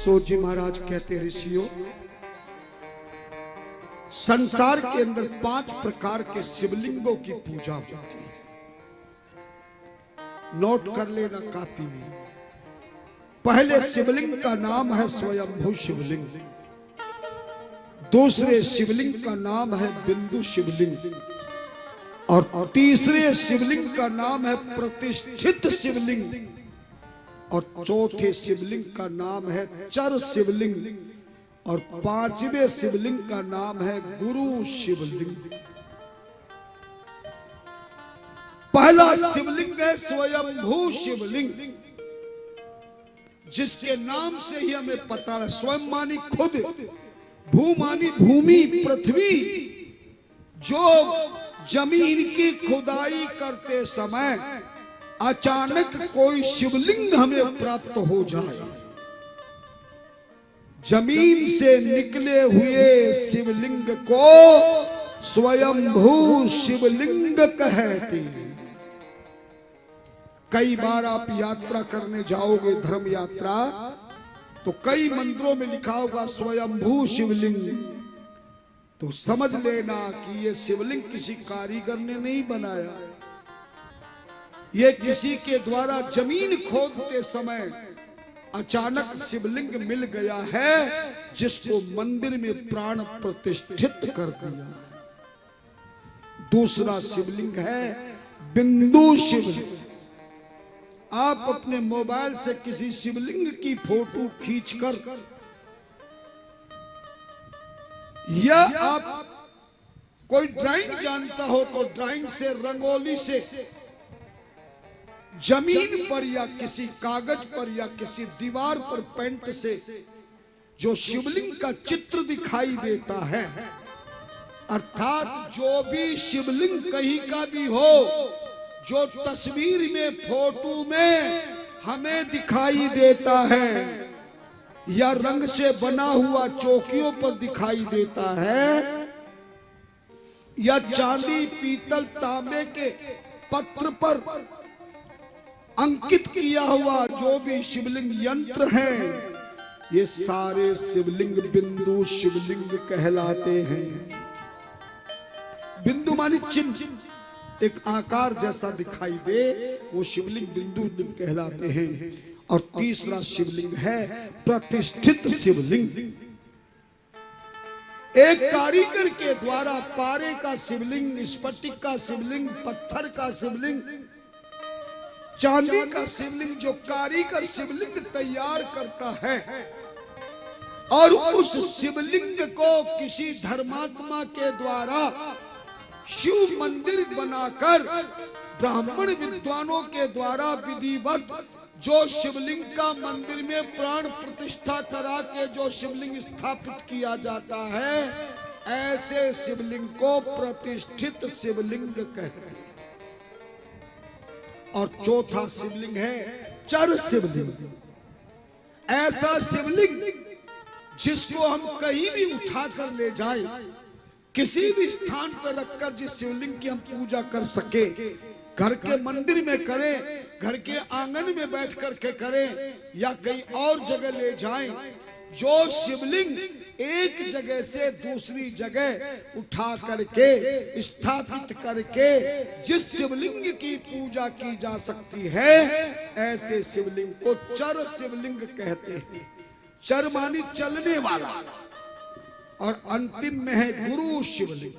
सो जी महाराज कहते ऋषियों, संसार के अंदर 5 प्रकार के शिवलिंगों की पूजा होती है। नोट कर लेना कॉपी में। पहले शिवलिंग का नाम है स्वयंभू शिवलिंग, दूसरे शिवलिंग का नाम है बिंदु शिवलिंग, और तीसरे शिवलिंग का नाम है प्रतिष्ठित शिवलिंग, और चौथे शिवलिंग का नाम है चर शिवलिंग, और 5वें शिवलिंग का नाम है गुरु शिवलिंग। पहला शिवलिंग है स्वयंभू शिवलिंग, जिसके नाम से ही हमें पता है। स्वयं मानी खुद, भू मानी भूमि पृथ्वी। जो जमीन की खुदाई करते समय अचानक कोई शिवलिंग हमें प्राप्त हो जाए, जमीन से निकले हुए शिवलिंग को स्वयंभू शिवलिंग कहते हैं। कई बार आप यात्रा करने जाओगे, धर्म यात्रा, तो कई मंदिरों में लिखा होगा स्वयंभू शिवलिंग। तो समझ लेना कि ये शिवलिंग किसी कारीगर ने नहीं बनाया, ये किसी के द्वारा जमीन खोदते समय अचानक शिवलिंग मिल गया है, जिसको मंदिर में प्राण प्रतिष्ठित कर दिया। दूसरा शिवलिंग है बिंदु शिवलिंग। आप अपने मोबाइल से किसी शिवलिंग की फोटो खींचकर, या आप कोई ड्राइंग जानता हो तो ड्राइंग से, रंगोली से जमीन पर या किसी कागज पर या किसी दीवार पर पेंट से जो शिवलिंग का चित्र दिखाई देता है, अर्थात जो भी शिवलिंग कहीं का भी हो, जो तस्वीर में, फोटो में हमें दिखाई देता है, या रंग से बना हुआ चौकियों पर दिखाई देता है, या चांदी, पीतल, तांबे के पत्र पर अंकित किया हुआ जो भी शिवलिंग यंत्र हैं, ये सारे शिवलिंग बिंदु शिवलिंग कहलाते हैं। बिंदु मानी चिन्ह, एक आकार जैसा दिखाई दे, वो शिवलिंग बिंदु कहलाते हैं। और तीसरा शिवलिंग है प्रतिष्ठित शिवलिंग। एक कारीगर के द्वारा पारे का शिवलिंग, स्फटिक का शिवलिंग, पत्थर का शिवलिंग, चांदी का शिवलिंग, जो कारीगर शिवलिंग तैयार करता है और उस शिवलिंग को किसी धर्मात्मा के द्वारा शिव मंदिर बनाकर ब्राह्मण विद्वानों के द्वारा विधिवत जो शिवलिंग का मंदिर में प्राण प्रतिष्ठा करा के जो शिवलिंग स्थापित किया जाता है, ऐसे शिवलिंग को प्रतिष्ठित शिवलिंग कहते हैं। और चौथा शिवलिंग है चर शिवलिंग। ऐसा शिवलिंग जिसको हम कहीं भी उठा कर ले जाए, किसी भी स्थान पर रखकर जिस शिवलिंग की हम पूजा कर सके, घर के मंदिर में करें, घर के आंगन में बैठ करके करें, या कहीं और जगह ले जाएं, जो शिवलिंग एक जगह से दूसरी जगह उठा करके स्थापित करके जिस शिवलिंग की पूजा की जा सकती है, ऐसे शिवलिंग को चर शिवलिंग कहते हैं। चर मानी चलने वाला। और अंतिम में है गुरु शिवलिंग।